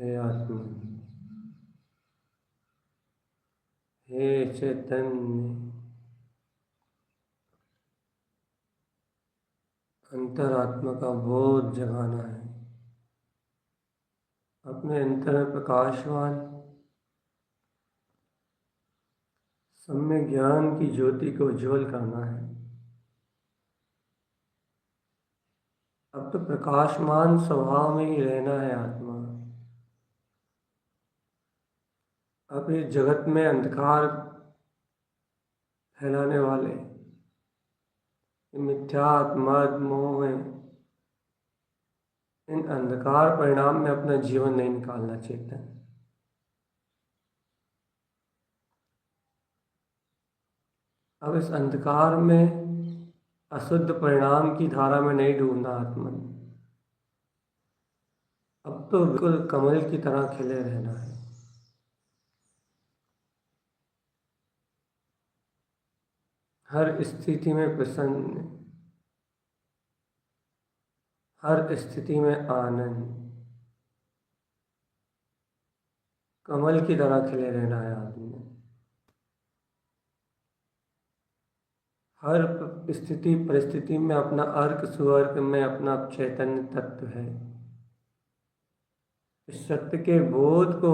हे आत्मा, हे चैतन्य, अंतरात्मा का बोध जगाना है। अपने अंतर में प्रकाशवान सम्य ज्ञान की ज्योति को उज्ज्वल करना है। अब तो प्रकाशमान स्वभाव में ही रहना है आत्मा। अब इस जगत में अंधकार फैलाने वाले मिथ्यात्व मद मोह है, इन अंधकार परिणाम में अपना जीवन नहीं निकालना चेतन। अब इस अंधकार में अशुद्ध परिणाम की धारा में नहीं डूबना आत्मन। अब तो बिल्कुल कमल की तरह खिले रहना है। हर स्थिति में प्रसन्न, हर स्थिति में आनंद, कमल की तरह खिले रहना है आदमी। हर स्थिति परिस्थिति में अपना अर्क सुअर्क में अपना चैतन्य तत्व है। इस सत्य के बोध को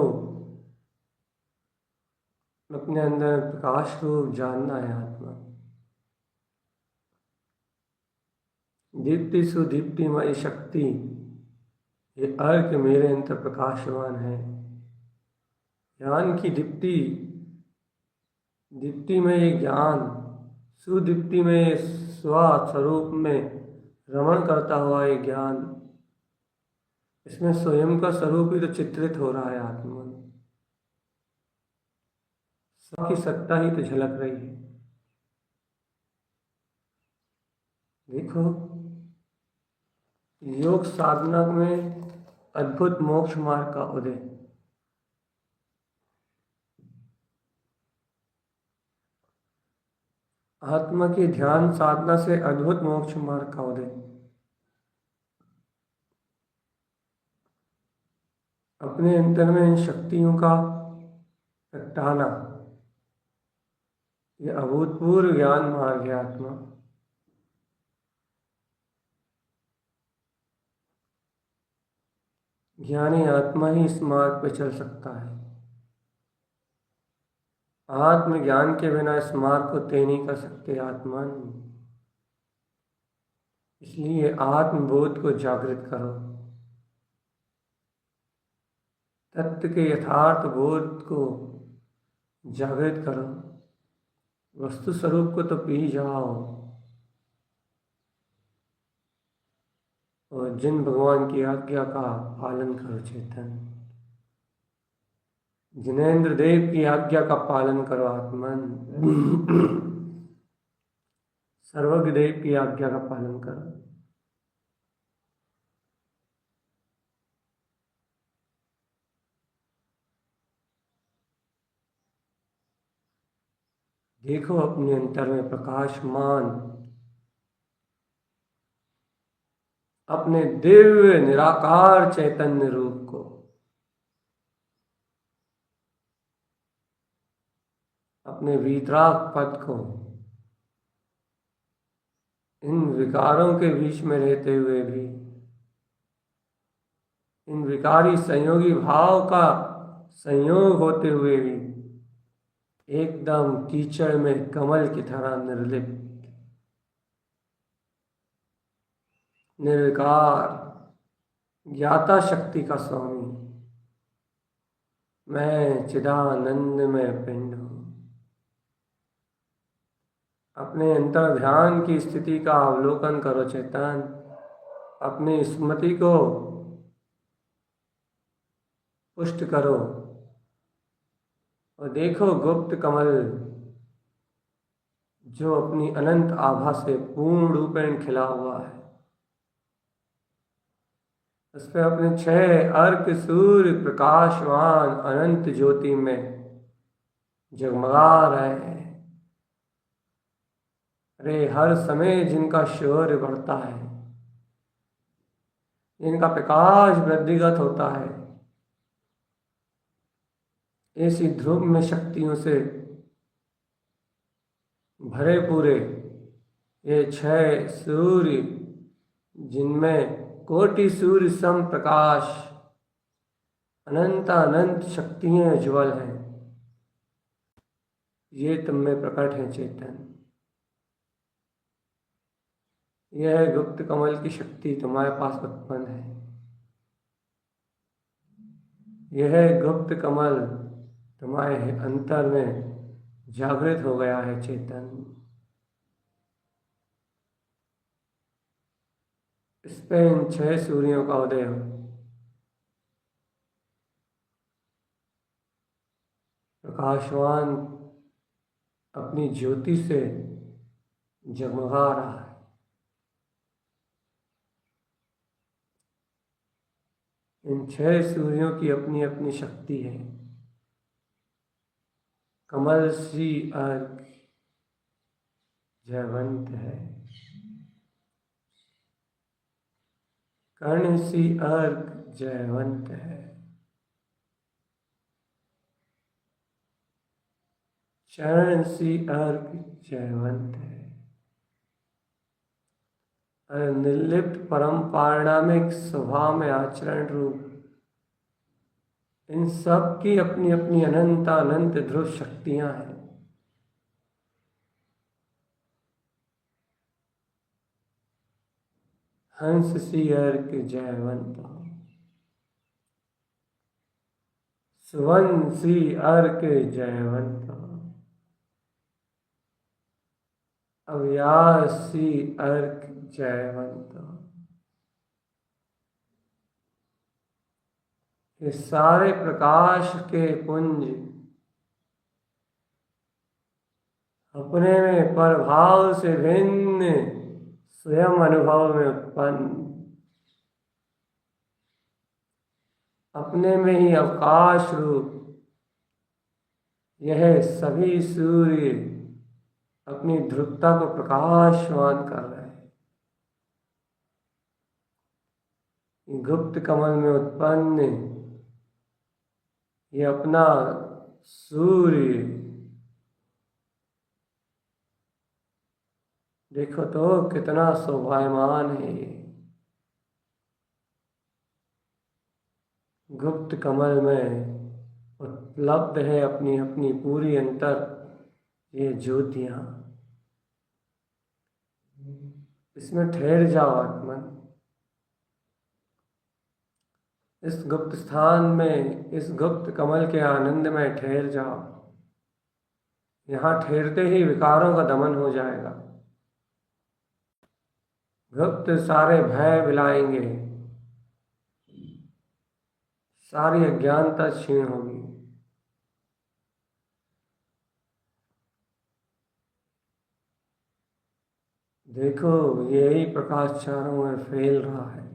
अपने अंदर प्रकाश रूप जानना है आत्मा। दीप्ति सुदीप्तिमय शक्ति, ये अर्क मेरे अंतर प्रकाशवान है। ज्ञान की दीप्ति, दीप्ति में ये ज्ञान, सुदीप्ति में स्वरूप में रमण करता हुआ ये ज्ञान, इसमें स्वयं का स्वरूप ही तो चित्रित हो रहा है आत्मा। सबकी सत्ता ही तो झलक रही है। देखो, योग साधना में अद्भुत मोक्ष मार्ग का उदय। आत्मा की ध्यान साधना से अद्भुत मोक्ष मार्ग का उदय। अपने अंतर में इन शक्तियों का प्रगटाना, यह अभूतपूर्व ज्ञान मार्ग है आत्मा। ज्ञानी आत्मा ही इस मार्ग पर चल सकता है। आत्मज्ञान के बिना इस मार्ग को तय नहीं कर सकते आत्मन। इसलिए आत्मबोध को जागृत करो, तत्व के यथार्थ बोध को जागृत करो, वस्तु स्वरूप को तो पी जाओ। और जिन भगवान की आज्ञा का पालन करो चेतन, जिनेंद्र देव की आज्ञा का पालन करो आत्मन, सर्वज्ञ देव की आज्ञा का पालन करो। देखो अपने अंतर में प्रकाशमान अपने दिव्य निराकार चैतन्य रूप को। अपने वीतराग पद को इन विकारों के बीच में रहते हुए भी, इन विकारी संयोगी भाव का संयोग होते हुए भी एकदम कीचड़ में कमल की तरह निर्लिप्त, निर्विकार ज्ञाता शक्ति का स्वामी मैं चिदानंद में पिंड हूँ। अपने अंतर ध्यान की स्थिति का अवलोकन करो चेतन। अपनी स्मृति को पुष्ट करो और देखो गुप्त कमल जो अपनी अनंत आभा से पूर्ण रूपेण खिला हुआ है। उस पर अपने 6 अर्क सूर्य प्रकाशवान अनंत ज्योति में जगमगा रहे हैं। अरे हर समय जिनका शौर्य बढ़ता है, जिनका प्रकाश वृद्धिगत होता है, ऐसी ध्रुव में शक्तियों से भरे पूरे ये 6 सूर्य, जिनमें कोटि सूर्य सम प्रकाश, अनंत अनंत शक्तियां ज्वल हैं, ये तुम में प्रकट है चेतन। यह गुप्त कमल की शक्ति तुम्हारे पास उत्पन्न है। यह गुप्त कमल तुम्हारे अंतर में जागृत हो गया है चेतन। इस पे इन 6 सूर्यों का उदय हो। प्रकाशवान अपनी ज्योति से जगमगा रहा है। इन 6 सूर्यों की अपनी अपनी शक्ति है। कमल सी अर्घ जयवंत है, कर्ण सी अर्घ जयवंत है, चरण सी अर्घ जयवंत है, और निर्लिप्त परम पारणामिक स्वभाव में आचरण रूप इन सब की अपनी अपनी अनंत अनंत ध्रुव शक्तियां हैं। हंस सी अर्घ जयवंत, सुवन सी अर्घ जयवंत, अव्यास सी अर्घ जयवंत। ये सारे प्रकाश के पुंज अपने में प्रभाव से भिन्न स्वयं अनुभव में उत्पन्न, अपने में ही अवकाश रूप यह सभी सूर्य अपनी ध्रुवता को प्रकाशवान कर रहे हैं। गुप्त कमल में उत्पन्न ये अपना सूर्य देखो तो कितना शोभायमान है। गुप्त कमल में उपलब्ध है अपनी अपनी पूरी अंतर ये ज्योतियां। इसमें ठहर जाओ आत्मन, इस गुप्त स्थान में, इस गुप्त कमल के आनंद में ठहर जाओ। यहाँ ठहरते ही विकारों का दमन हो जाएगा। गुप्त सारे भय मिलाएंगे, सारी अज्ञानता क्षीण होगी। देखो यही प्रकाश चारों में फैल रहा है।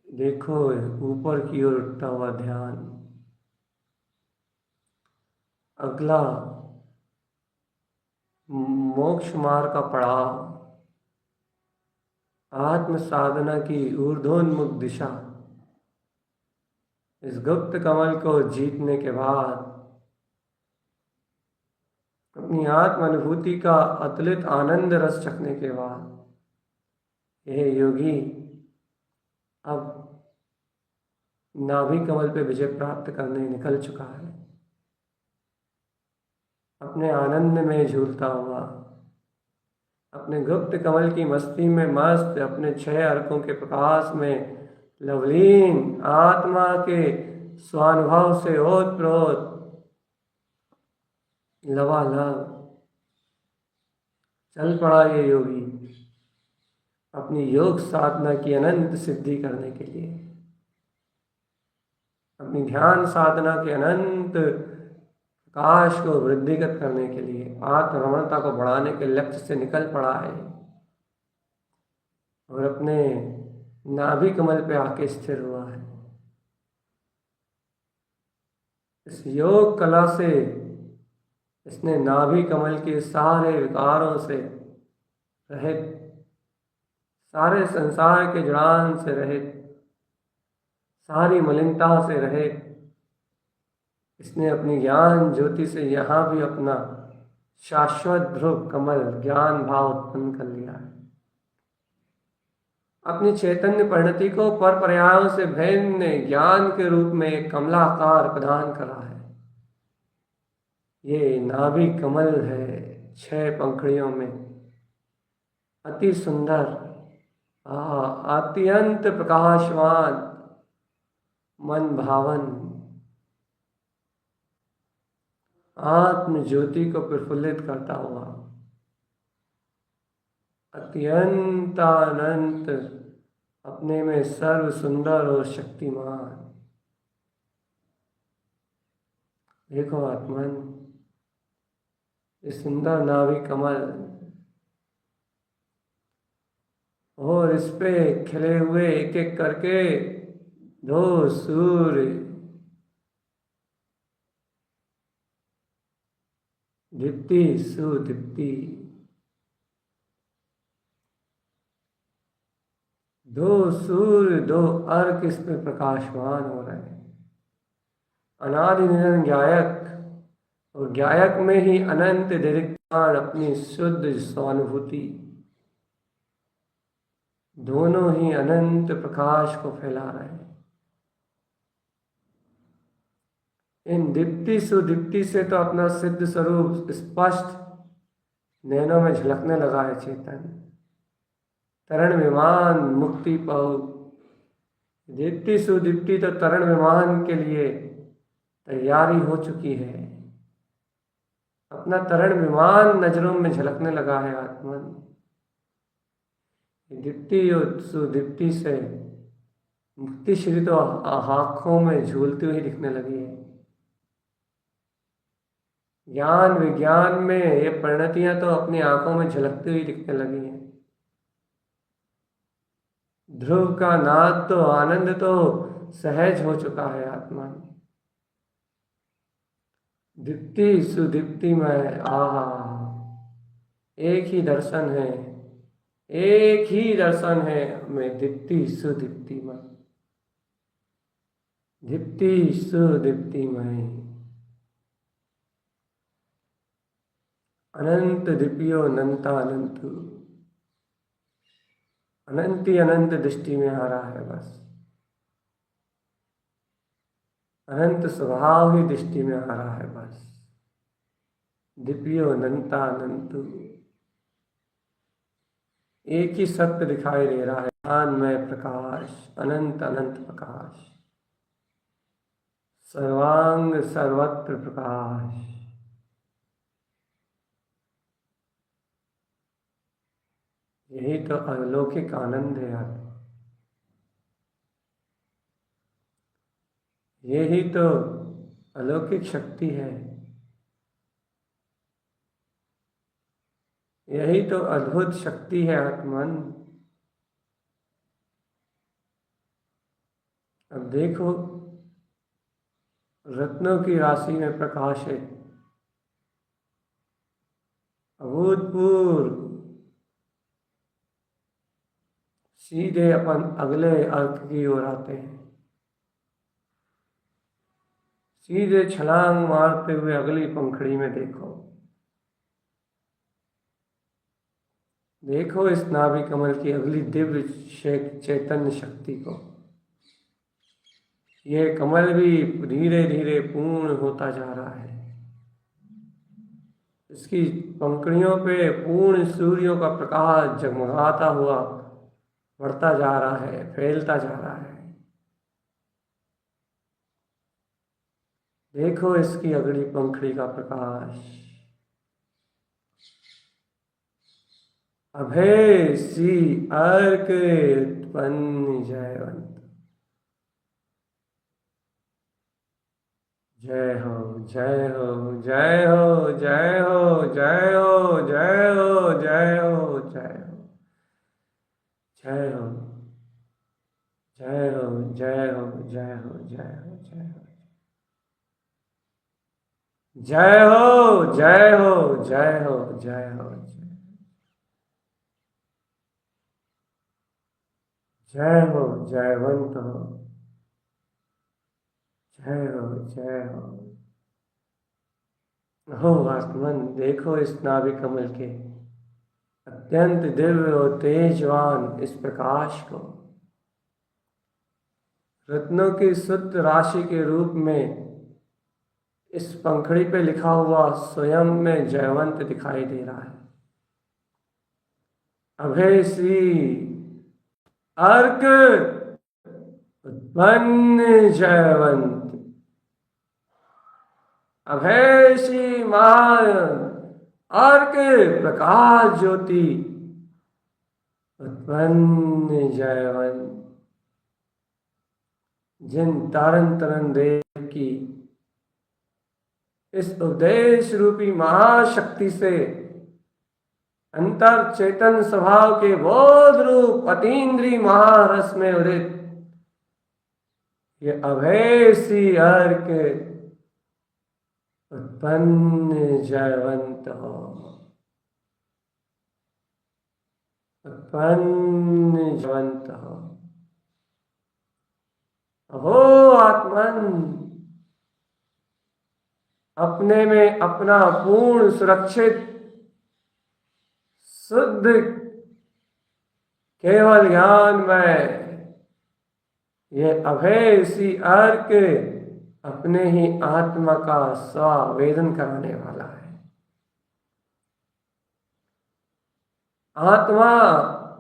देखो ऊपर की ओर उठता हुआ ध्यान। अगला मोक्ष मार्ग का पड़ाव, आत्म साधना की ऊर्ध्वोन्मुख दिशा। इस गुप्त कमल को जीतने के बाद, अपनी आत्म अनुभूति का अतुलित आनंद रस चखने के बाद, यह योगी अब नाभि कमल पे विजय प्राप्त करने निकल चुका है। अपने आनंद में झूलता हुआ, अपने गुप्त कमल की मस्ती में मस्त, अपने 6 अर्कों के प्रकाश में लवलीन आत्मा के स्वानुभव से ओतप्रोत लबालब चल पड़ा ये योगी अपनी योग साधना की अनंत सिद्धि करने के लिए, अपनी ध्यान साधना के अनंत प्रकाश को वृद्धिगत करने के लिए, आत्मरमणता को बढ़ाने के लक्ष्य से निकल पड़ा है और अपने नाभि कमल पे आके स्थिर हुआ है। इस योग कला से इसने नाभि कमल के सारे विकारों से रहित, सारे संसार के जड़ान से रहित, सारी मलिनता से रहित, इसने अपनी ज्ञान ज्योति से यहाँ भी अपना शाश्वत ध्रुव कमल ज्ञान भाव उत्पन्न कर लिया है। अपनी चैतन्य परिणति को पर पर्यायों से भिन्न ज्ञान के रूप में एक कमलाकार प्रदान करा है। ये नाभि कमल है 6 पंखुड़ियों में, अति सुंदर, अत्यंत प्रकाशवान, मन भावन, आत्म ज्योति को प्रफुल्लित करता हुआ, अत्यंत अनंत, अपने में सर्व सुंदर और शक्तिमान। देखो आत्मन, इस सुंदर नाभि कमल और इस पे खिले हुए एक एक करके 2 सूर्य, दीप्ति सुदीप्ति, 2 सूर्य 2 अर्क इस पे प्रकाशमान हो रहे हैं। अनादि निरंतर ज्ञायक और ज्ञायक में ही अनंत दीर्घकाल अपनी शुद्ध स्वानुभूति, दोनों ही अनंत प्रकाश को फैला रहे हैं। इन दीप्ति सुदीप्ति से तो अपना सिद्ध स्वरूप स्पष्ट नैनों में झलकने लगा है चेतन। तरण विमान मुक्ति पाओ, दीप्ति सुदीप्ति तो तरण विमान के लिए तैयारी हो चुकी है। अपना तरण विमान नजरों में झलकने लगा है आत्मन। दीप्ति और सुदीप्ति से मुक्ति श्री तो आँखों में झूलती हुई दिखने लगी है। ज्ञान विज्ञान में ये परिणतियां तो अपनी आंखों में झलकती हुई दिखने लगी हैं। ध्रुव का नाद तो आनंद तो सहज हो चुका है आत्मा में। दीप्ति सुदीप्ति में आहा, एक ही दर्शन है, एक ही दर्शन है में दीप्ति सुदीप्ति में, दीप्ति सुदीप्ति में अनंत दीपियो अनंता अनंत, अनंती अनंत दृष्टि में आ रहा है। बस अनंत स्वभाव ही दृष्टि में आ रहा है। बस दीपियो अनंता अनंत, एक ही सत्य दिखाई दे रहा है। ज्ञानमय प्रकाश, अनंत अनंत प्रकाश, सर्वांग सर्वत्र प्रकाश। यही तो अलौकिक आनंद है यार, यही तो अलौकिक शक्ति है, यही तो अद्भुत शक्ति है आत्मन। अब देखो, रत्नों की राशि में प्रकाश है, अभूतपूर्व। सीधे अपन अगले अर्थ की ओर आते हैं, सीधे छलांग मारते हुए अगली पंखड़ी में देखो, देखो इस नाभि कमल की अगली दिव्य चैतन्य शक्ति को। यह कमल भी धीरे धीरे पूर्ण होता जा रहा है। इसकी पंखड़ियों पे पूर्ण सूर्यों का प्रकाश जगमगाता हुआ बढ़ता जा रहा है, फैलता जा रहा है। देखो इसकी अगली पंखड़ी का प्रकाश। अभय सी अर्क उत्पन्न जयवंत। जय हो जय हो जय हो जय हो जय हो जय हो जय हो जय हो जय हो जय हो जय हो जय हो जय हो जय हो जय हो जय हो जय हो जय हो जय हो जयवंत हो। जय हो जय हो। हो आत्मन, देखो इस नाभि कमल के अत्यंत दिव्य और तेजवान इस प्रकाश को। रत्नों की शुद्ध राशि के रूप में इस पंखड़ी पे लिखा हुआ स्वयं में जयवंत दिखाई दे रहा है। अभय श्री अर्क उत्पन्न जयवंत। अभय श्री महान अर्क प्रकाश ज्योति उत्पन्न जयवंत। जिन तारन तरन देव की इस उपदेश रूपी महाशक्ति से अंतर चेतन स्वभाव के बोध रूप अतीन्द्रिय महारस में उदित ये अभय सी अर्क उत्पन्न जयवंत हो। उत्पन्न जयवंत हो। हो आत्मन, अपने में अपना पूर्ण सुरक्षित शुद्ध केवल ज्ञान में ये अभय सी अर्क अपने ही आत्मा का स्वावेदन कराने वाला है। आत्मा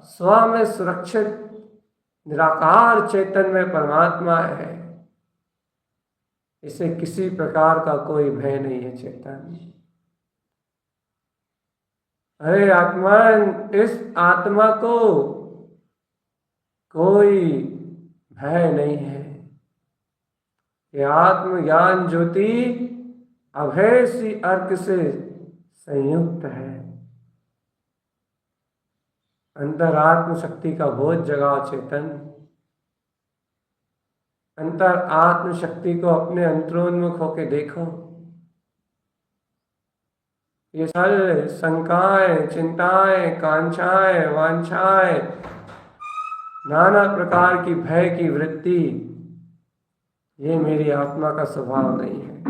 स्व में सुरक्षित निराकार चेतन में परमात्मा है। इसे किसी प्रकार का कोई भय नहीं है चेतन। अरे आत्मन, इस आत्मा को कोई भय नहीं है। ये आत्मज्ञान ज्योति अभय सी अर्क से संयुक्त है। अंतर आत्म शक्ति का बोध जगाओ चेतन। अंतर आत्म शक्ति को अपने अंतरोन्मुख होके देखो। ये सल शंकाएं, चिंताएं, कांक्षाएं, वांछाएं, नाना प्रकार की भय की वृत्ति, ये मेरी आत्मा का स्वभाव नहीं है।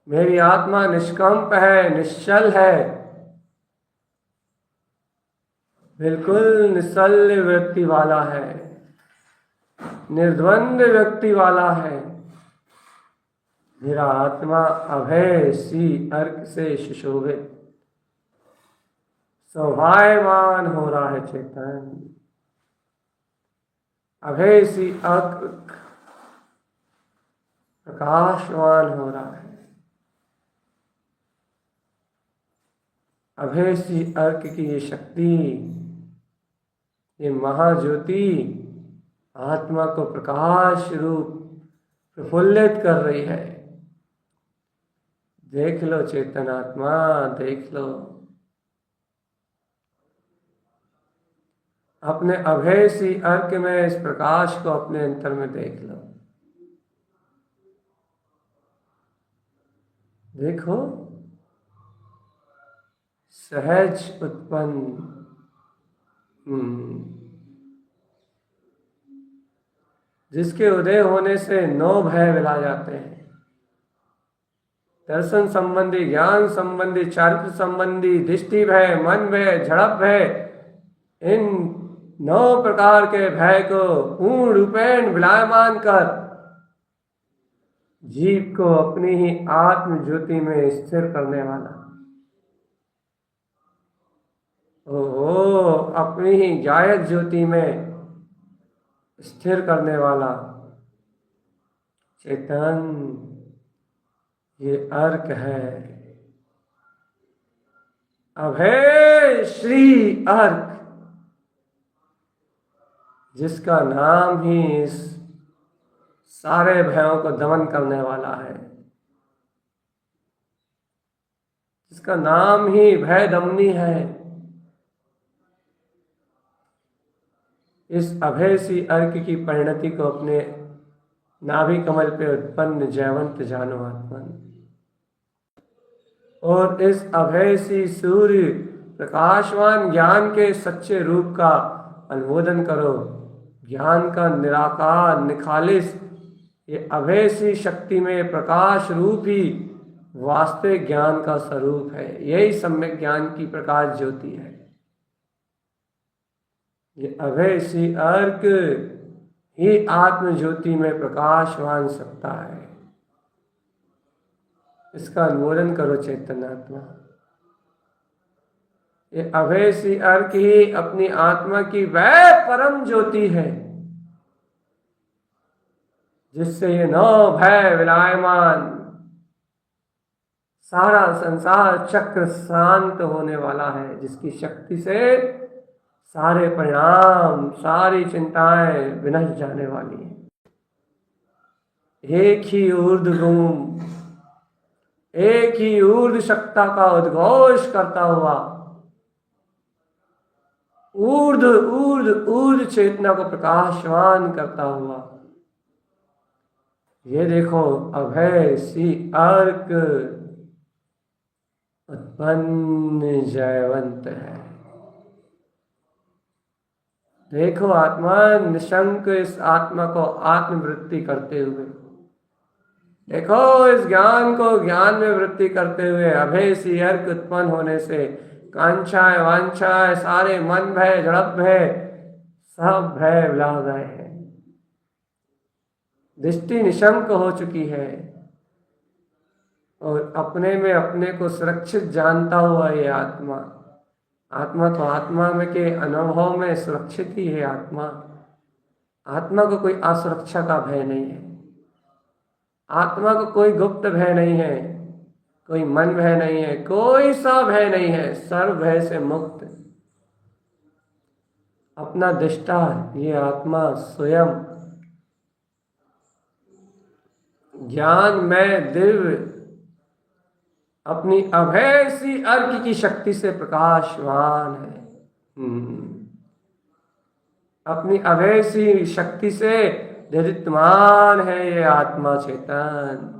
मेरी आत्मा निष्कंप है, निश्चल है, बिल्कुल निश्चल व्यक्ति वाला है, निर्द्वंद व्यक्ति वाला है। मेरा आत्मा अभय सी अर्क से सुशोभित शोभायमान हो रहा है चेतन। अभय सी अर्क प्रकाशवान हो रहा है। अभय सी अर्क की ये शक्ति, ये महाज्योति आत्मा को प्रकाश रूप प्रफुल्लित कर रही है। देख लो चेतन आत्मा, देख लो। अपने अभय सी अर्क में इस प्रकाश को अपने अंतर में देख लो। देखो, सहज उत्पन्न। जिसके उदय होने से 9 भय मिला जाते हैं। दर्शन संबंधी, ज्ञान संबंधी, चारित्र संबंधी, दृष्टि भय, मन भय, झड़प भय, इन 9 प्रकार के भय को पूर्ण रूपेण विलायमान कर जीव को अपनी ही आत्म ज्योति में स्थिर करने वाला, ओहो, अपनी ही गायक ज्योति में स्थिर करने वाला चेतन, ये अर्क है, अभय श्री अर्क, जिसका नाम ही इस सारे भयों को दमन करने वाला है, जिसका नाम ही भय दमनी है। इस अभय सी अर्क की परिणति को अपने नाभि कमल पे उत्पन्न जयवंत जानो आत्मन, और इस अभय सी सूर्य प्रकाशवान ज्ञान के सच्चे रूप का अनुमोदन करो। ज्ञान का निराकार निखालिस ये अभय सी शक्ति में प्रकाश रूप ही वास्तविक ज्ञान का स्वरूप है। यही सम्यक ज्ञान की प्रकाश ज्योति है। ये अभय सी अर्क ही आत्म ज्योति में प्रकाशवान सत्ता है। इसका अनुमोदन करो चैतन्यात्मा। ये अभय सी अर्क ही अपनी आत्मा की वह परम ज्योति है जिससे ये नौ भय विलायमान सारा संसार चक्र शांत होने वाला है, जिसकी शक्ति से सारे परिणाम सारी चिंताएं विनष्ट जाने वाली हैं। एक ही ऊर्ध्व गुम, एक ही ऊर्ध्व सत्ता का उद्घोष करता हुआ ऊर्ध्व चेतना को प्रकाशवान करता हुआ, ये देखो अभय सी अर्क उत्पन्न जयवंत है। देखो आत्मा निशंक इस आत्मा को आत्मवृत्ति करते हुए, देखो इस ज्ञान को ज्ञान में वृत्ति करते हुए अभय सी अर्क उत्पन्न होने से कांक्षाएं वांछाएं सारे मन भय जड़प भय सब भय विला गए हैं। दृष्टि निशंक हो चुकी है और अपने में अपने को सुरक्षित जानता हुआ ये आत्मा, आत्मा तो आत्मा में के अनुभव में सुरक्षित ही है। आत्मा को कोई असुरक्षा का भय नहीं है। आत्मा को कोई गुप्त भय नहीं है, कोई मन भय नहीं है, कोई सा भय नहीं है, सर्व भय से मुक्त अपना दृष्टा ये आत्मा स्वयं ज्ञान में दिव्य अपनी अभय सी अर्क की शक्ति से प्रकाशवान है। अपनी अभय सी शक्ति से दीप्तमान है ये आत्मा चेतन,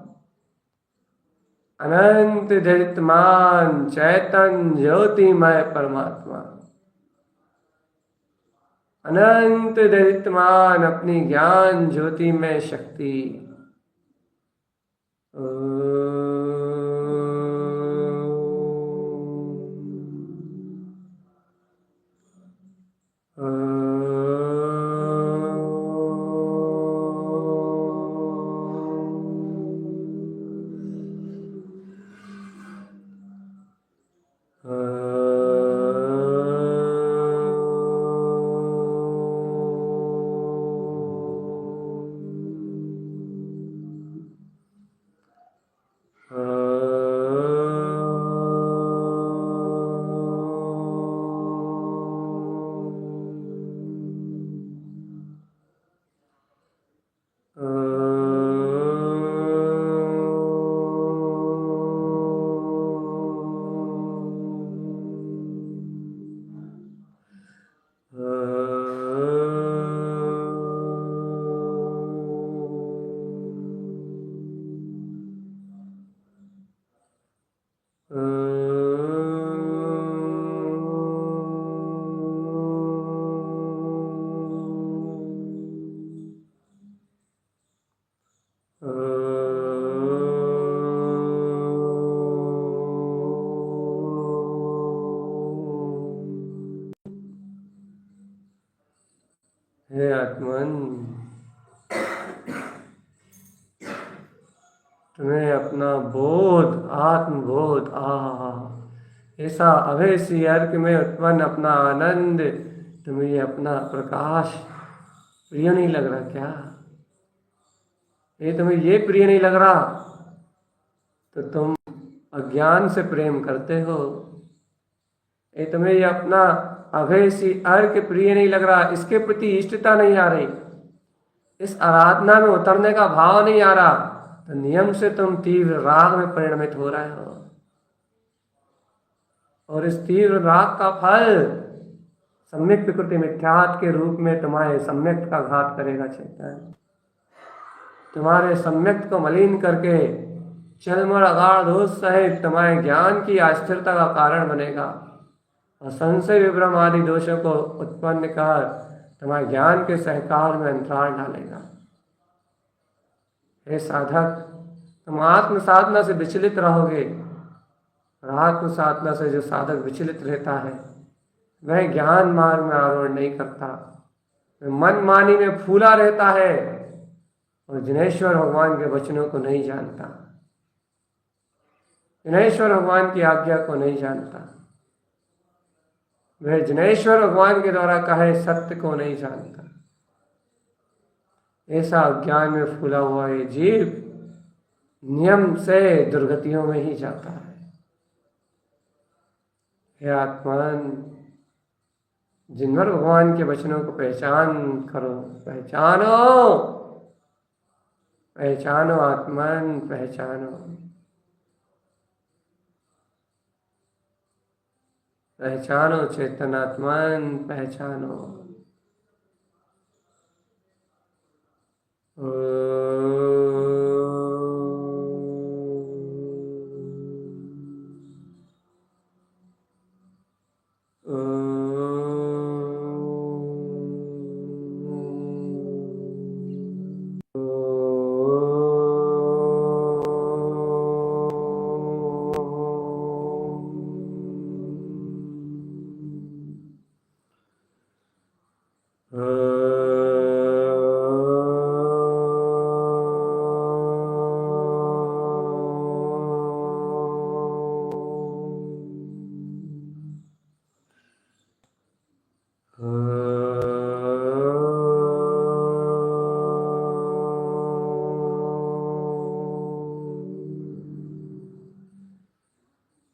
अनंत दीप्तमान चैतन्य ज्योतिमय परमात्मा, अनंत दीप्तमान अपनी ज्ञान ज्योति में शक्ति। हे आत्मन, तुम्हें अपना बोध आत्मबोध ऐसा अभय सी अर्क में उत्पन्न अपना आनंद, तुम्हें अपना प्रकाश प्रिय नहीं लग रहा क्या? ये तुम्हें ये प्रिय नहीं लग रहा तो तुम अज्ञान से प्रेम करते हो। ये तुम्हें ये अपना अभय सी अर्घ प्रिय नहीं लग रहा, इसके प्रति इष्टता नहीं आ रही, इस आराधना में उतरने का भाव नहीं आ रहा, तो नियम से तुम तीव्र राग में परिणमित हो रहे हो। और इस तीव्र राग का फल सम्यक प्रकृति मिथ्यात्व के रूप में तुम्हारे सम्यक का घात करेगा चैतन्य। तुम्हारे सम्यक को मलिन करके चलमल अगाध दोष सहित तुम्हारे ज्ञान की अस्थिरता का कारण बनेगा और संशय विभ्रम आदि दोषों को उत्पन्न कर तुम्हारे ज्ञान के सहकार में अंतराल डालेगा। हे साधक, तुम आत्म साधना से विचलित रहोगे और आत्म साधना से जो साधक विचलित रहता है वह ज्ञान मार्ग में आरोहण नहीं करता, वह मन मानी में फूला रहता है और जिनेश्वर भगवान के वचनों को नहीं जानता, जिनेश्वर भगवान की आज्ञा को नहीं जानता, वह जिनेश्वर भगवान के द्वारा कहे सत्य को नहीं जानता। ऐसा अज्ञान में फूला हुआ ये जीव नियम से दुर्गतियों में ही जाता है। हे आत्मन, जिनवर भगवान के वचनों को पहचान करो, पहचानो, पहचानो आत्मन, पहचानो, पहचानो चेतनात्मन, पहचानो।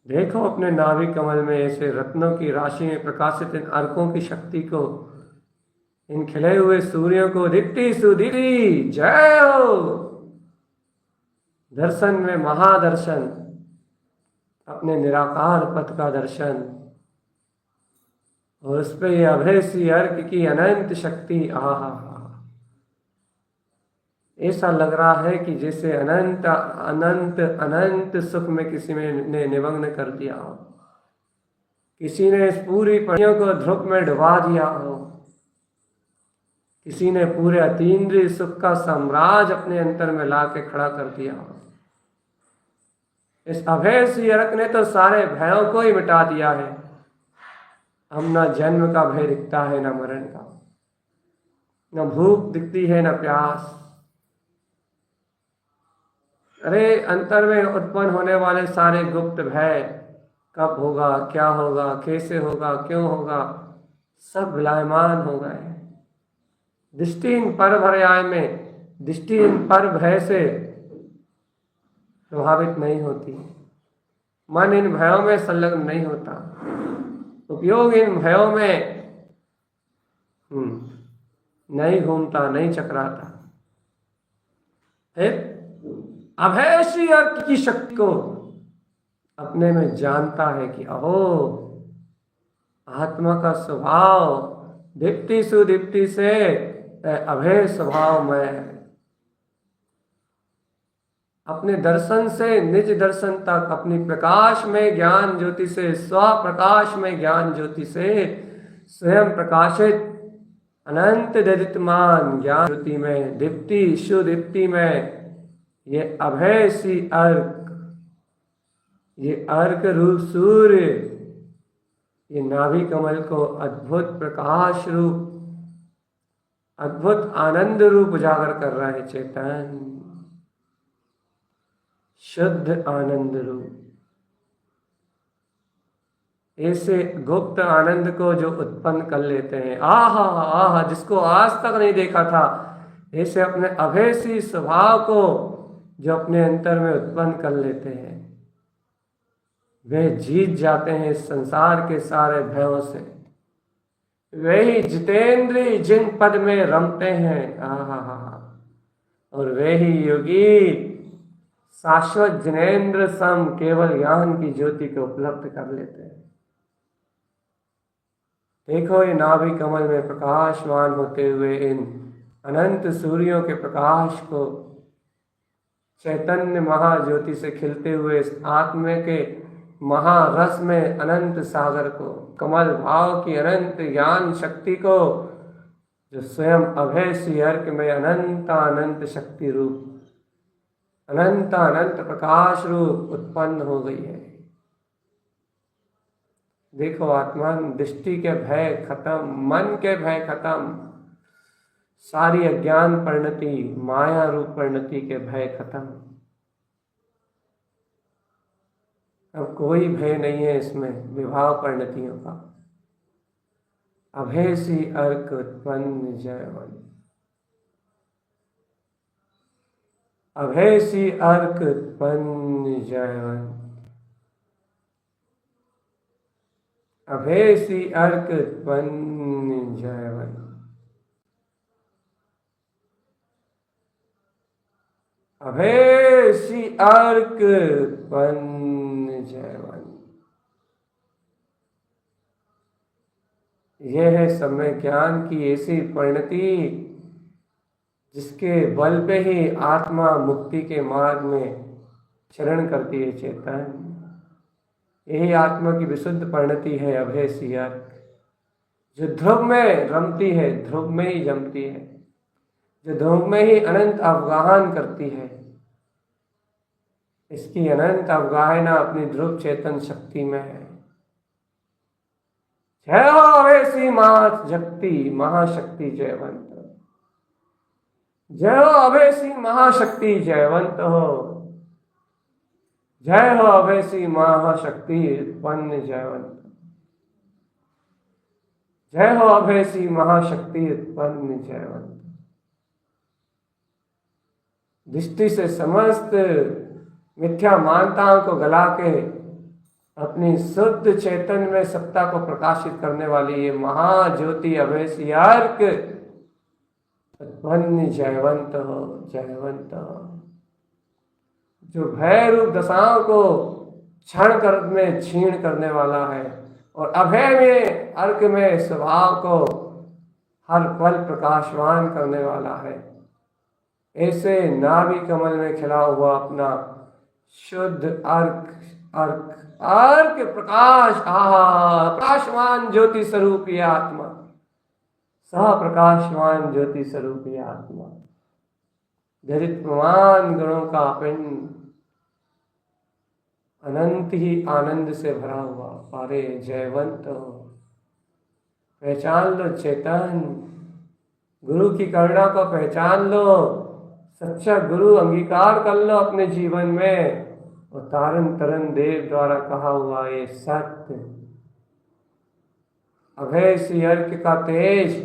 देखो अपने नाभि कमल में ऐसे रत्नों की राशि में प्रकाशित इन अर्कों की शक्ति को, इन खिले हुए सूर्यों को। दीप्ति सुदीप्ति, जय हो। दर्शन में महादर्शन, अपने निराकार पथ का दर्शन, और उस पे ये अभय सी अर्क की अनंत शक्ति। आहा, ऐसा लग रहा है कि जैसे अनंत अनंत अनंत सुख में किसी ने निमग्न कर दिया हो, किसी ने इस पूरी पृथ्वी को ध्रुव में डुबा दिया हो, किसी ने पूरे अतीन्द्रिय सुख का साम्राज्य अपने अंतर में ला के खड़ा कर दिया हो। इस अभय सी अर्क ने तो सारे भयों को ही मिटा दिया है। हम न जन्म का भय दिखता है, न मरण का, न भूख दिखती है, न प्यास। अरे अंतर में उत्पन्न होने वाले सारे गुप्त भय, कब होगा, क्या होगा, कैसे होगा, क्यों होगा, सब विलायमान हो गए। दृष्टिहीन पर भय में, दृष्टिहीन पर भय से प्रभावित नहीं होती, मन इन भयों में संलग्न नहीं होता, उपयोग इन भयों में नहीं घूमता, नहीं चकराता। फिर अभय श्री अर्क की शक्ति को अपने में जानता है कि अहो, आत्मा का स्वभाव दीप्ति सुदीप्ति से अभय स्वभाव में है। अपने दर्शन से निज दर्शन तक, अपनी प्रकाश में ज्ञान ज्योति से स्व प्रकाश में ज्ञान ज्योति से स्वयं प्रकाशित अनंत दीप्तिमान ज्ञान ज्योति में, दीप्ति सुदीप्ति में ये अभय सी अर्क, ये अर्क रूप सूर्य, ये नाभि कमल को अद्भुत प्रकाश रूप, अद्भुत आनंद रूप उजागर कर रहा है। चेतन शुद्ध आनंद रूप, ऐसे गुप्त आनंद को जो उत्पन्न कर लेते हैं। आहा आहा, जिसको आज तक नहीं देखा था, ऐसे अपने अभेसी स्वभाव को जो अपने अंतर में उत्पन्न कर लेते हैं, वे जीत जाते हैं इस संसार के सारे भयों से। वे ही जितेंद्री जिन पद में रमते हैं, आहा, और वे ही योगी शाश्वत जिनेन्द्र सम केवल ज्ञान की ज्योति को उपलब्ध कर लेते हैं। देखो, ये नाभि कमल में प्रकाशमान होते हुए इन अनंत सूर्यों के प्रकाश को, चैतन्य महाज्योति से खिलते हुए इस आत्मा के महारस में अनंत सागर को, कमल भाव की अनंत ज्ञान शक्ति को, जो स्वयं अभय श्री अर्क में अनंत अनंत शक्ति रूप, अनंत अनंत प्रकाश रूप उत्पन्न हो गई है। देखो आत्मन, दृष्टि के भय खत्म, मन के भय खत्म, सारी अज्ञान परिणति, माया रूप परिणति के भय खत्म। अब कोई भय नहीं है इसमें विभाव परिणतियों का। अभय सी अर्क उत्पन्न जयवन, अभय सी अर्क उत्पन्न जयवन, अभय सी अर्क उत्पन्न जयवन, अभय सी अर्क उत्पन्न जयवन। यह है समय ज्ञान की ऐसी परिणति जिसके बल पे ही आत्मा मुक्ति के मार्ग में चरण करती है चेतन। यही आत्मा की विशुद्ध परिणति है अभय सी अर्क, जो ध्रुव में रमती है, ध्रुव में ही जमती है, जो ध्रुव में ही अनंत अवगाहन करती है। इसकी अनंत अवगाहना अपनी ध्रुव चेतन शक्ति में है। जय हो अभयसी महाशक्ति, महाशक्ति जयवंत, जय हो अभयसी महाशक्ति जयवंत हो, जय हो अभयसी महाशक्ति उत्पन्न जयवंत, जय हो अभयसी महाशक्ति उत्पन्न जयवंत। दृष्टि से समस्त मिथ्या मानताओं को गला के अपनी शुद्ध चेतन में सत्ता को प्रकाशित करने वाली ये महाज्योति अभय सी अर्क उत्पन्न जयवंत हो, जयवंत हो, जो भय रूप दशाओं को क्षण कर में छीण करने वाला है और अभय में अर्क में स्वभाव को हर पल प्रकाशवान करने वाला है। ऐसे नाभि कमल में खिला हुआ अपना शुद्ध अर्क, अर्क, अर्क प्रकाश, प्रकाशवान ज्योति स्वरूप ये आत्मा, सह प्रकाशवान ज्योति स्वरूप ये आत्मा, जरित प्रमाण गुणों का पिंड, अनंत ही आनंद से भरा हुआ। अरे जयवंत हो, पहचान लो चेतन, गुरु की करुणा को पहचान लो, सच्चा गुरु अंगीकार कर लो अपने जीवन में। और तारन तरन देव द्वारा कहा हुआ ये सत्य अभय सी अर्क का तेज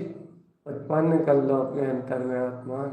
उत्पन्न कर लो अपने अंतर में आत्मा।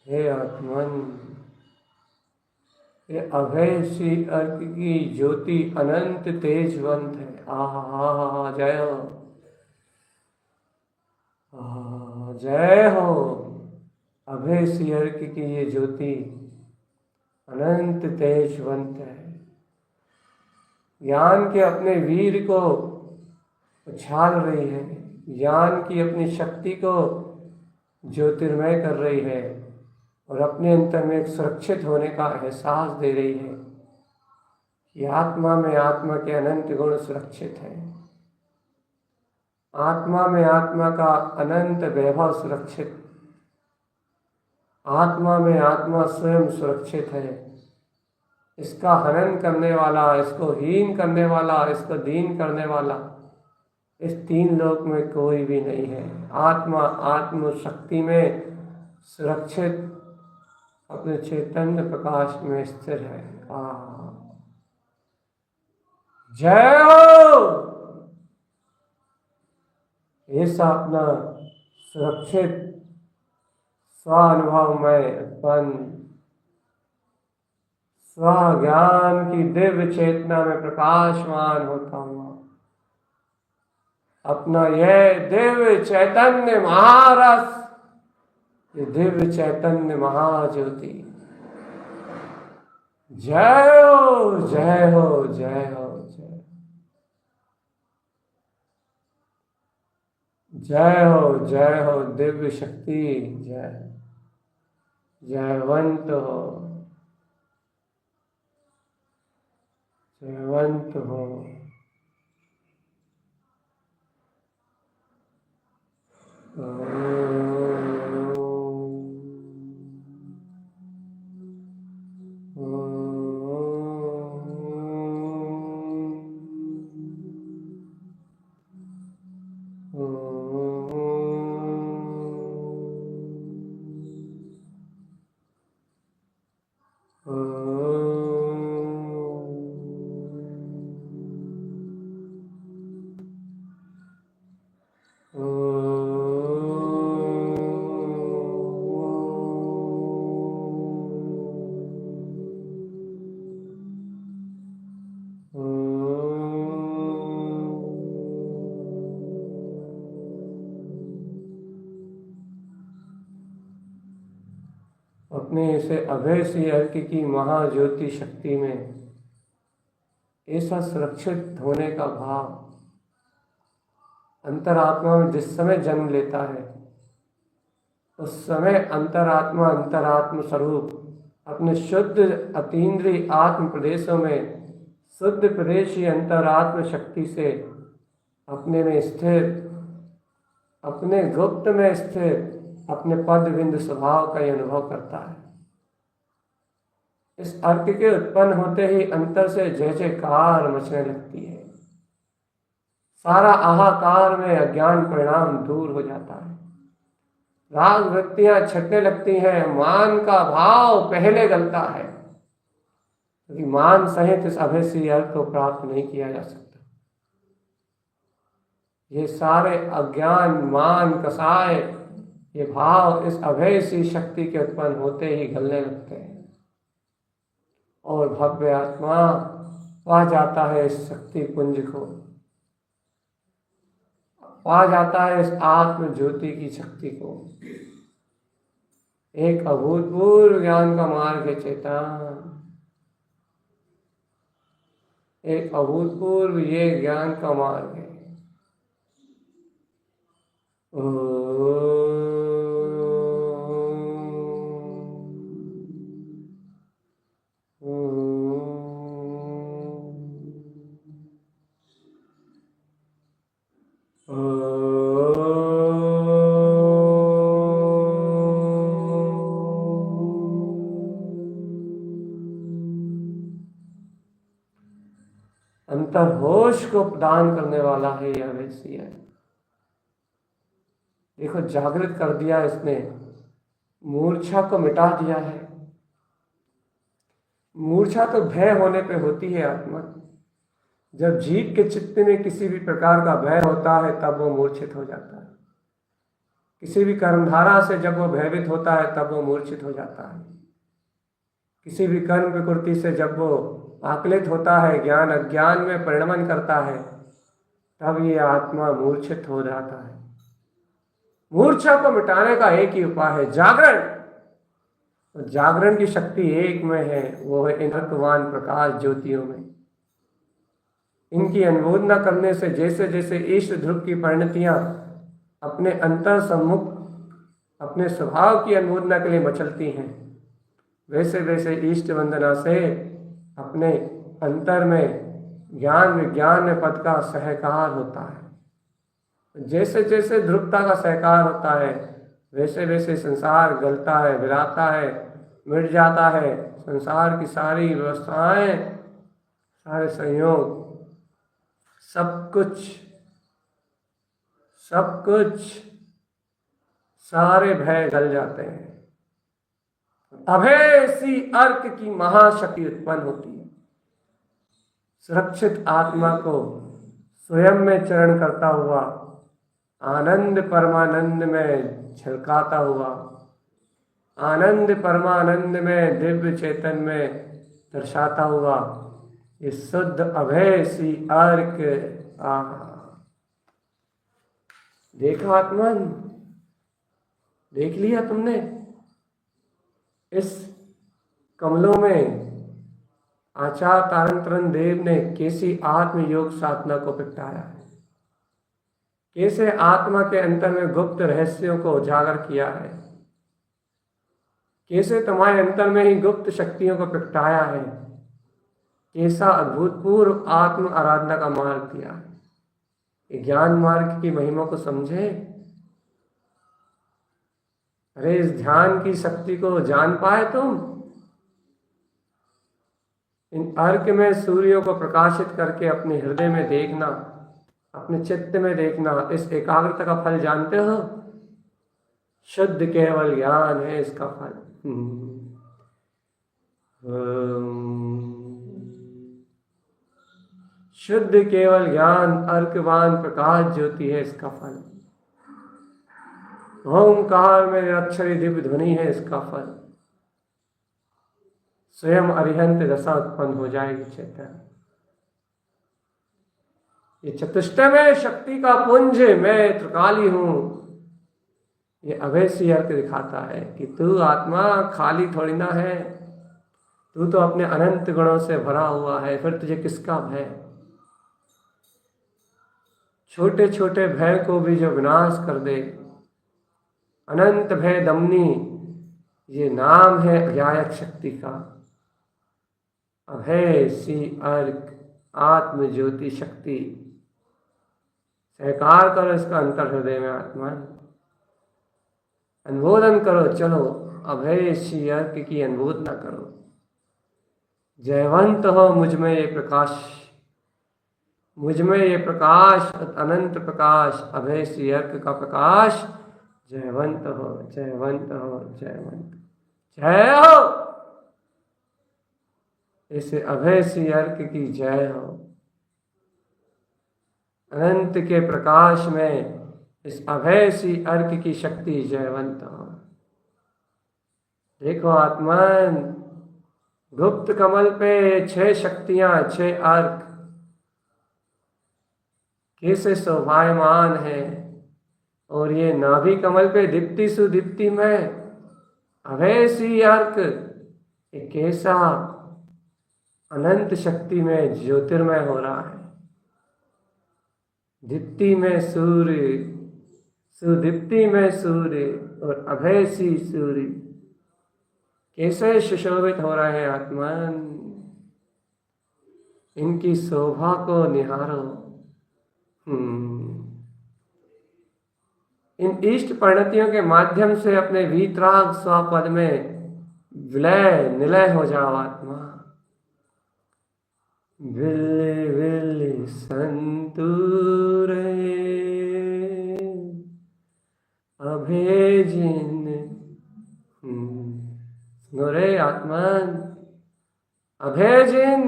हे आत्मन, ये अभय सी अर्क की ज्योति अनंत तेजवंत है। आहा, जय हो, जय हो अभय सी अर्क की ये ज्योति अनंत तेजवंत है। ज्ञान के अपने वीर को उछाल रही है, ज्ञान की अपनी शक्ति को ज्योतिर्मय कर रही है और अपने अंतर में एक सुरक्षित होने का एहसास दे रही है कि आत्मा में आत्मा के अनंत गुण सुरक्षित है, आत्मा में आत्मा का अनंत वैभव सुरक्षित, आत्मा में आत्मा स्वयं सुरक्षित है। इसका हनन करने वाला, इसको हीन करने वाला, इसको दीन करने वाला इस तीन लोक में कोई भी नहीं है। आत्मा आत्म शक्ति में सुरक्षित अपने चैतन्य प्रकाश में स्थिर है। जय हो। ऐसा अपना सुरक्षित स्वानुभव में उत्पन्न स्वज्ञान की दिव्य चेतना में प्रकाशमान होता हुआ अपना यह दिव्य चैतन्य महारस, ये दिव्य चैतन्य महाज्योति, जय हो जय हो जय हो जय, जय हो दिव्य शक्ति, जय जयवंत हो, जयवंत हो। अपने इसे अभय सी अर्क की महाज्योति शक्ति में ऐसा सुरक्षित होने का भाव अंतरात्मा में जिस समय जन्म लेता है उस समय अंतरात्मा अंतरात्म स्वरूप अपने शुद्ध अतीन्द्रिय आत्म प्रदेशों में शुद्ध प्रदेशी अंतरात्म शक्ति से अपने में स्थिर, अपने गुप्त में स्थिर अपने पद बिंद स्वभाव का अनुभव करता है। इस अर्क के उत्पन्न होते ही अंतर से जय जयकार मचने लगती है। सारा आहाकार में अज्ञान परिणाम दूर हो जाता है, राग वृत्तियां छटने लगती हैं, मान का भाव पहले गलता है क्योंकि मान सहित इस अभय सी अर्क को प्राप्त नहीं किया जा सकता। ये सारे अज्ञान मान कसाय ये भाव इस अभय सी शक्ति के उत्पन्न होते ही गलने लगते हैं और भव्य आत्मा पा जाता है इस शक्ति पुंज को, पा जाता है इस आत्म ज्योति की शक्ति को। एक अभूतपूर्व ज्ञान का मार्ग है चेतन, एक अभूतपूर्व ये ज्ञान का मार्ग है। अंतर होश को प्रदान करने वाला है यह अभय है। देखो जागृत कर दिया इसने, मूर्छा को मिटा दिया है। मूर्छा तो भय होने पे होती है आत्मा, जब जीव के चित्त में किसी भी प्रकार का भय होता है तब वो मूर्छित हो जाता है। किसी भी कर्मधारा से जब वो भयभीत होता है तब वो मूर्छित हो जाता है। किसी भी कर्म प्रकृति से जब वो आकलित होता है, ज्ञान अज्ञान में परिणमन करता है, तब ये आत्मा मूर्छित हो जाता है। मूर्छा को मिटाने का एक ही उपाय है जागरण। तो जागरण की शक्ति एक में है, वो है इन अर्कवान प्रकाश ज्योतियों में। इनकी अनुमोदना करने से जैसे जैसे इष्ट ध्रुव की परिणतियां अपने अंतर सम्मुख अपने स्वभाव की अनुमोदना के लिए मचलती हैं, वैसे वैसे इष्ट वंदना से अपने अंतर में ज्ञान विज्ञान में पद का सहकार होता है। जैसे जैसे ध्रुवता का सहकार होता है वैसे वैसे संसार गलता है, विराता है, मिट जाता है। संसार की सारी व्यवस्थाएं, सारे संयोग, सब कुछ सारे भय गल जाते हैं। अभय सी अर्क की महाशक्ति उत्पन्न होती है। सुरक्षित आत्मा को स्वयं में चरण करता हुआ, आनंद परमानंद में झलकाता हुआ, आनंद परमानंद में दिव्य चेतन में दर्शाता हुआ ये शुद्ध अभय सी अर्क। देखा आत्मन, देख लिया तुमने? इस कमलों में आचार्य तारंतरन देव ने कैसी आत्मयोग साधना को प्रगटाया है, कैसे आत्मा के अंतर में गुप्त रहस्यों को उजागर किया है, कैसे तुम्हारे अंतर में ही गुप्त शक्तियों को प्रगटाया है, कैसा अभूतपूर्व आत्म आराधना का मार्ग दिया है। ये ज्ञान मार्ग की महिमा को समझे। अरे इस ध्यान की शक्ति को जान पाए तुम। इन अर्क में सूर्यों को प्रकाशित करके अपने हृदय में देखना, अपने चित्त में देखना, इस एकाग्रता का फल जानते हो? शुद्ध केवल ज्ञान है इसका फल। शुद्ध केवल ज्ञान अर्कवान प्रकाश ज्योति है इसका फल। ओंकार में अक्षरी दिव्य ध्वनि है इसका फल। स्वयं अरिहंत दशा उत्पन्न हो जाएगी चेतन। ये चतुष्टय शक्ति का पुंज मैं त्रिकाली हूं, ये अभय सी अर्क दिखाता है कि तू आत्मा खाली थोड़ी ना है, तू तो अपने अनंत गुणों से भरा हुआ है, फिर तुझे किसका भय? छोटे छोटे भय को भी जो विनाश कर दे, अनंत भय दमनी, ये नाम है अज्ञायक शक्ति का। अभय सी अर्क आत्म ज्योति शक्ति। सहकार करो इसका अंतर हृदय में आत्मा, अनुमोदन करो। चलो अभय सी अर्क की अनुमोदना करो। जयवंत हो मुझ में ये प्रकाश, मुझ में ये प्रकाश, अनंत प्रकाश, अभय सी अर्क का प्रकाश। जयवंत हो, जयवंत हो, जयवंत, जय हो। इस अभय सी अर्क की जय हो। अनंत के प्रकाश में इस अभय सी अर्क की शक्ति जयवंत हो। देखो आत्मन, गुप्त कमल पे 6 शक्तियां, 6 अर्क कैसे शोभायमान है, और ये नाभि कमल पे दीप्ति सुदीप्ति में अभय सी अर्क एक कैसा अनंत शक्ति में ज्योतिर्मय हो रहा है। दीप्ति में सूर्य, सुदीप्ति में सूर्य और अभय सी सूर्य कैसे सुशोभित हो रहे हैं आत्मन। इनकी शोभा को निहारो। इन इष्ट परिणतियों के माध्यम से अपने वीतराग स्वपद में विलय निलय हो जाओ आत्मा। विल विल संतूरे अभेजिन। गोरे आत्मन, अभेजिन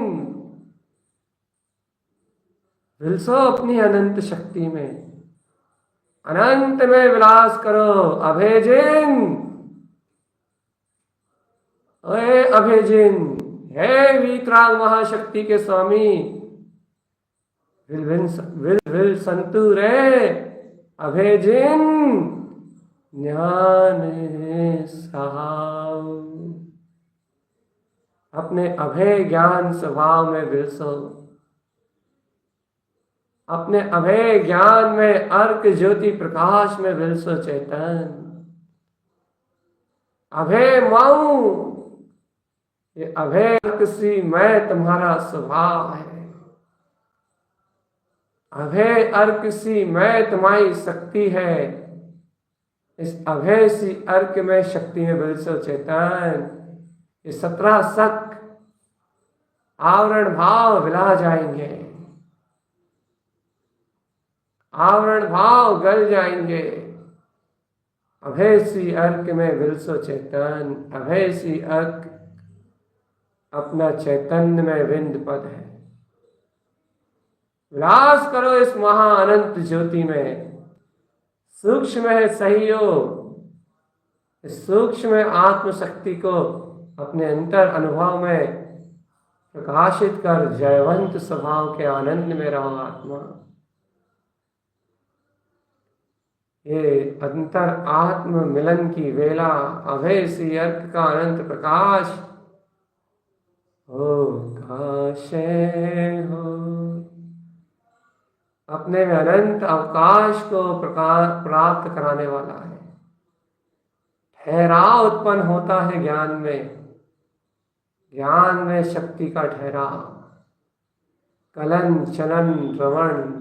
विलसो अपनी अनंत शक्ति में, अनंत में विलास करो। अभेजिन, ओए अभेजिन, हे वीतराग महाशक्ति के स्वामी, विल विल संतु रे अभेजिन, ज्ञान सहाव। अपने अभय ज्ञान स्वभाव में विलसो, अपने अभय ज्ञान में अर्क ज्योति प्रकाश में विलसो चेतन। अभय माऊ, ये अभय अर्क मैं तुम्हारा स्वभाव है। अभय अर्क मैं तुम्हारी शक्ति है। इस अभय सी अर्क में शक्ति में विलसो चेतन। ये 17 शक आवरण भाव विला जाएंगे, आवरण भाव गल जाएंगे। अभय सी अर्क में विलसो चेतन। अभय सी अर्क अपना चैतन्य में विंद पद है। विलास करो इस महा अनंत ज्योति में। सूक्ष्म है सहयोग। इस सूक्ष्म आत्मशक्ति को अपने अंतर अनुभव में प्रकाशित कर जयवंत स्वभाव के आनंद में रहो आत्मा। ये अंतर आत्म मिलन की वेला अभय सी अर्क का अनंत प्रकाश हो काशे हो। अपने में अनंत अवकाश को प्राप्त कराने वाला है। ठहराव उत्पन्न होता है ज्ञान में, ज्ञान में शक्ति का ठहराव। कलन चलन रमण,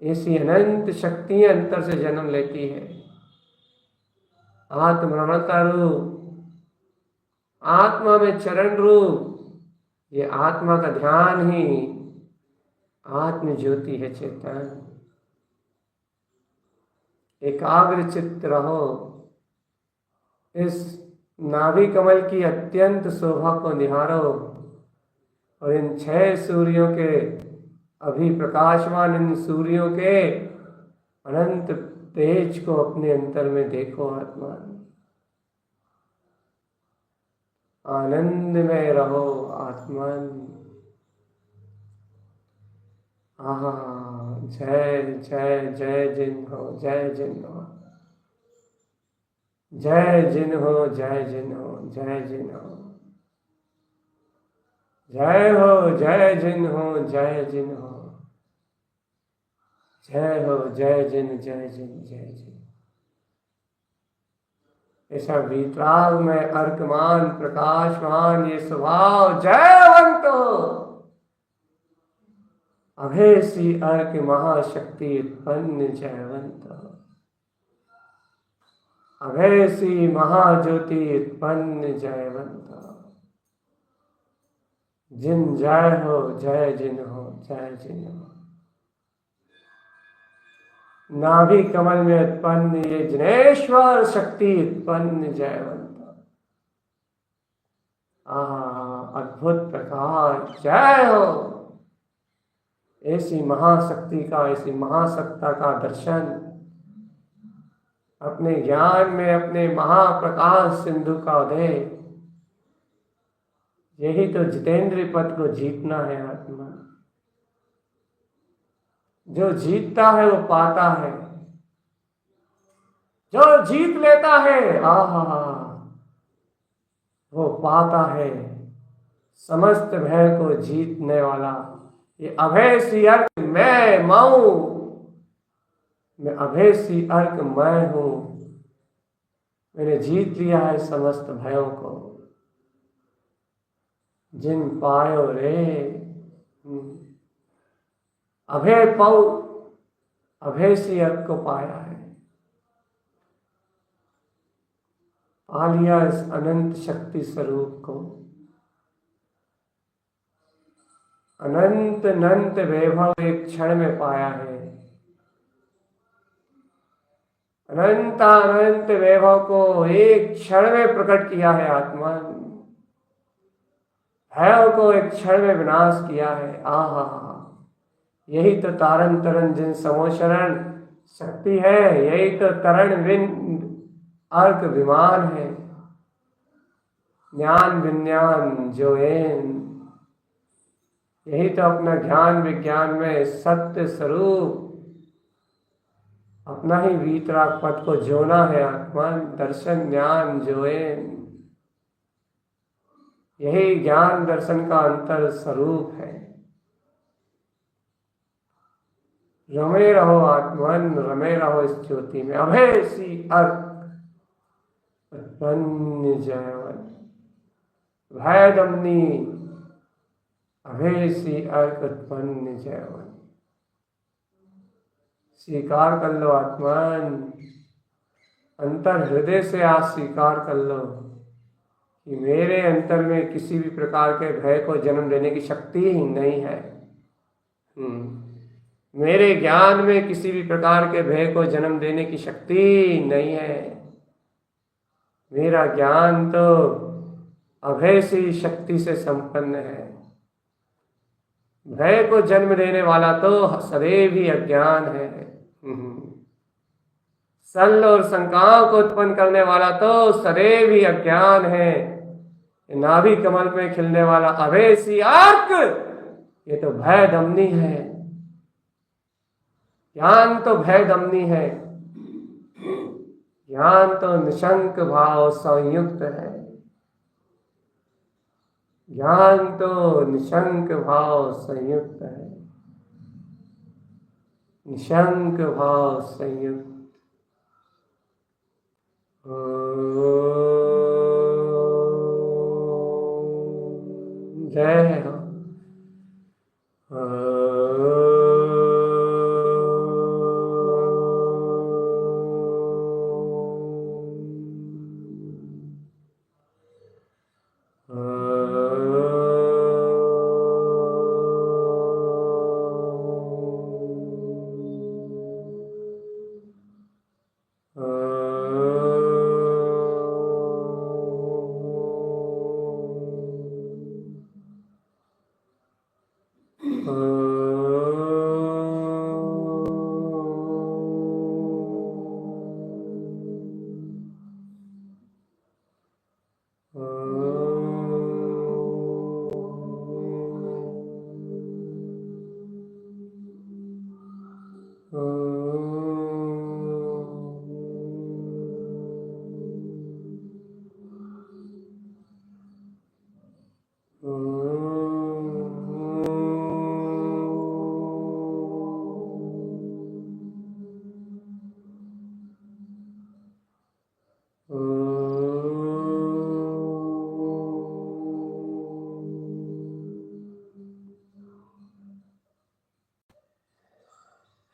ऐसी अनंत शक्ति अंतर से जन्म लेती है। आत्मरमणता रूप, आत्मा में चरण रूप, ये आत्मा का ध्यान ही आत्म ज्योति है चेतन। एकाग्र चित्त रहो। इस नाभि कमल की अत्यंत शोभा को निहारो और इन 6 सूर्यों के अभी प्रकाशमान इन सूर्यों के अनंत तेज को अपने अंतर में देखो आत्मा। आनंद में रहो आत्मन। आहा, जय जय जय जिन हो, जय जिन हो, जय जिन हो, जय जिन हो, जय जिन हो, जय हो, जय जिन हो, जय जिन हो, जय हो, जय जिन, जय जिन, जय जिन। ऐसा वीतराग में अर्कमान प्रकाशमान ये स्वभाव जयवंत हो। अभय सी अर्क महाशक्ति उत्पन्न जयवंत हो। अभय सी महाज्योति उत्पन्न जयवंत हो। जिन जय हो, जय जिन हो, जय जिन हो। नाभि कमल में उत्पन्न ये जिनेश्वर शक्ति उत्पन्न जयवंत। अद्भुत प्रकाश जय हो। ऐसी महाशक्ति का, ऐसी महासत्ता का दर्शन अपने ज्ञान में, अपने महाप्रकाश सिंधु का उदय। यही तो जितेंद्र पद को जीतना है आत्मा। जो जीतता है वो पाता है, जो जीत लेता है आहा वो पाता है। समस्त भय को जीतने वाला ये अभय सी अर्क मैं माऊ। मैं अभय सी अर्क मैं हूं। मैंने जीत लिया है समस्त भयों को। जिन पायो रे अभय पाऊ, अभय सी अर्क को पाया है। पा लिया इस अनंत शक्ति स्वरूप को। अनंत अनंत वैभव एक क्षण में पाया है। अनंत अनंत वैभव को एक क्षण में प्रकट किया है आत्मा। भय को एक क्षण में विनाश किया है। आहा, यही तो तारण तरण जिन समोशरण शक्ति है। यही तो तरण विन अर्क विमान है। ज्ञान विज्ञान जोएन, यही तो अपना ज्ञान विज्ञान में सत्य स्वरूप अपना ही वीतराग पद को जोना है आत्मा। दर्शन ज्ञान जोएन, यही ज्ञान दर्शन का अंतर स्वरूप है। रमे रहो आत्मन, रमे रहो इस ज्योति में। अभय सी अर्क उत्पन्न जयवन, भय दमनी अभय सी अर्क उत्पन्न जयवन। स्वीकार कर लो आत्मन, अंतर हृदय से आज स्वीकार कर लो कि मेरे अंतर में किसी भी प्रकार के भय को जन्म देने की शक्ति ही नहीं है। मेरे ज्ञान में किसी भी प्रकार के भय को जन्म देने की शक्ति नहीं है। मेरा ज्ञान तो अभय सी शक्ति से संपन्न है। भय को जन्म देने वाला तो सदैव ही अज्ञान है। सल और शंकाओं को उत्पन्न करने वाला तो सदैव ही अज्ञान है। नाभि कमल में खिलने वाला अभय सी अर्क, ये तो भय दमनी है। ज्ञान तो भय दमनी है। ज्ञान तो निशंक भाव संयुक्त है। ज्ञान तो निशंक भाव संयुक्त है। निशंक भाव संयुक्त। जय हो।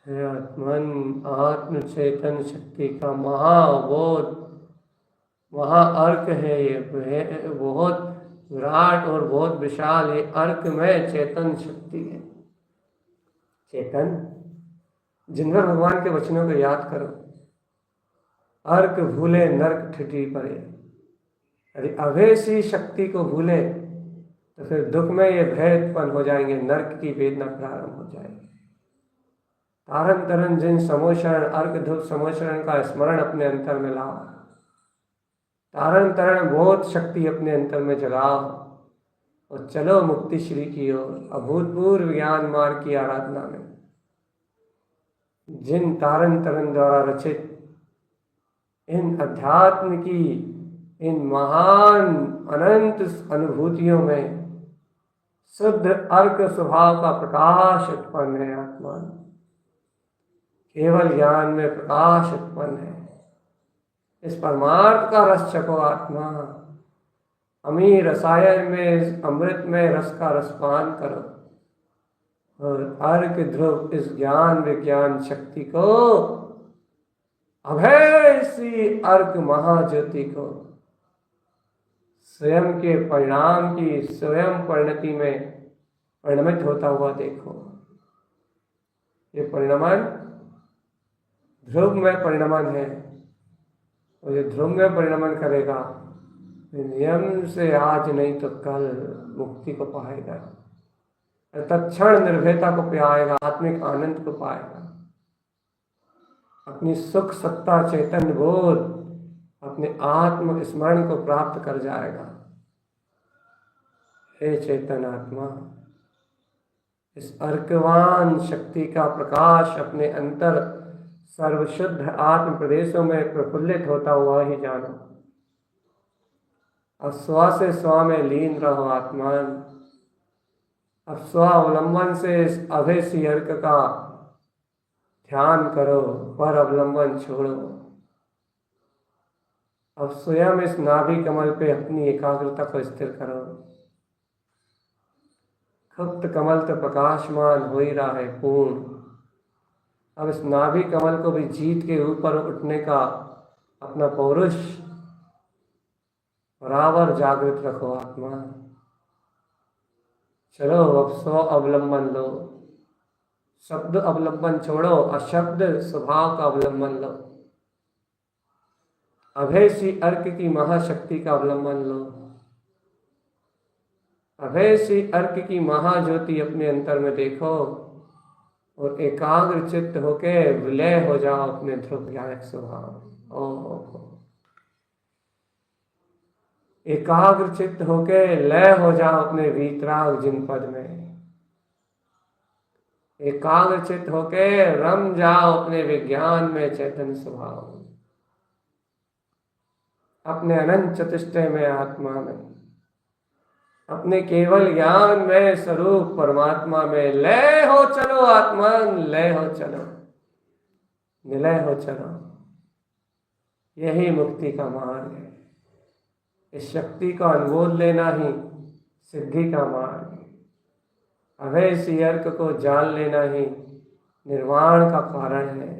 है आत्मन, आत्म चेतन शक्ति का महाबोध, महाअर्क है। ये बहुत विराट और बहुत विशाल ये अर्क में चेतन शक्ति है। चेतन, जिनवर भगवान के वचनों को याद करो। अर्क भूले नरक ठिठी पड़े। यदि अभय सी शक्ति को भूले तो फिर दुख में ये भय उत्पन्न हो जाएंगे, नरक की वेदना प्रारंभ हो जाएगी। तारन तरन जिन समोशरण, अर्क धूप समोशरण का स्मरण अपने अंतर में लाओ। तारण तरण बोध शक्ति अपने अंतर में जगाओ और चलो मुक्ति श्री की ओर, अभूतपूर्व ज्ञान मार्ग की आराधना में। जिन तारण तरण द्वारा रचित इन अध्यात्म की इन महान अनंत अनुभूतियों में शुद्ध अर्क स्वभाव का प्रकाश उत्पन्न है। आत्मा केवल ज्ञान में प्रकाश उत्पन्न है। इस परमार्थ का रस छको आत्मा। अमीर रसायन में, अमृत में रस का रसपान करो और अर्क ध्रुव इस ज्ञान विज्ञान शक्ति को, अभय सी अर्क महाज्योति को स्वयं के परिणाम की स्वयं परिणति में परिणमित होता हुआ देखो। ये परिणमन ध्रुव में परिणमन है और ये ध्रुव में परिणमन करेगा नियम से आज नहीं तो कल मुक्ति को पाएगा, तत्क्षण निर्भयता को पाएगा, आत्मिक आनंद को पाएगा, अपनी सुख सत्ता चैतन्य बोध, अपने आत्म स्मरण को प्राप्त कर जाएगा। हे चेतन आत्मा, इस अर्कवान शक्ति का प्रकाश अपने अंतर सर्वशुद्ध आत्म प्रदेशों में प्रफुल्लित होता हुआ ही जानो। अब स्व से स्व में लीन रहो आत्मान। अब स्व अवलंबन से इस अभय सी अर्क का ध्यान करो, पर अवलंबन छोड़ो। अब स्वयं इस नाभि कमल पे अपनी एकाग्रता को स्थिर करो। खुप्त कमल तो प्रकाशमान हो ही रहा है पूर्ण। अब इस नाभि कमल को भी जीत के ऊपर उठने का अपना पौरुष बराबर जागृत रखो आत्मा। चलो अब स्व अवलंबन लो, शब्द अवलंबन छोड़ो, अशब्द स्वभाव का अवलंबन लो। अभय सी अर्क की महाशक्ति का अवलंबन लो। अभय सी अर्क की महाज्योति अपने अंतर में देखो और एकाग्र चित्त होके विलय हो जाओ अपने ध्रुव ज्ञायक स्वभाव। ओ एकाग्र चित्त होके लय हो जाओ अपने वीतराग जिनपद में। एकाग्र चित्त होके रम जाओ अपने विज्ञान में चैतन्य स्वभाव, अपने अनंत चतुष्टय में आत्मा में, अपने केवल ज्ञान में स्वरूप परमात्मा में लय हो चलो आत्मान, लय हो चलो, निलय हो चलो। यही मुक्ति का मार्ग है। इस शक्ति का अनुभव लेना ही सिद्धि का मार्ग है। अभय सी अर्क को जान लेना ही निर्वाण का कारण है।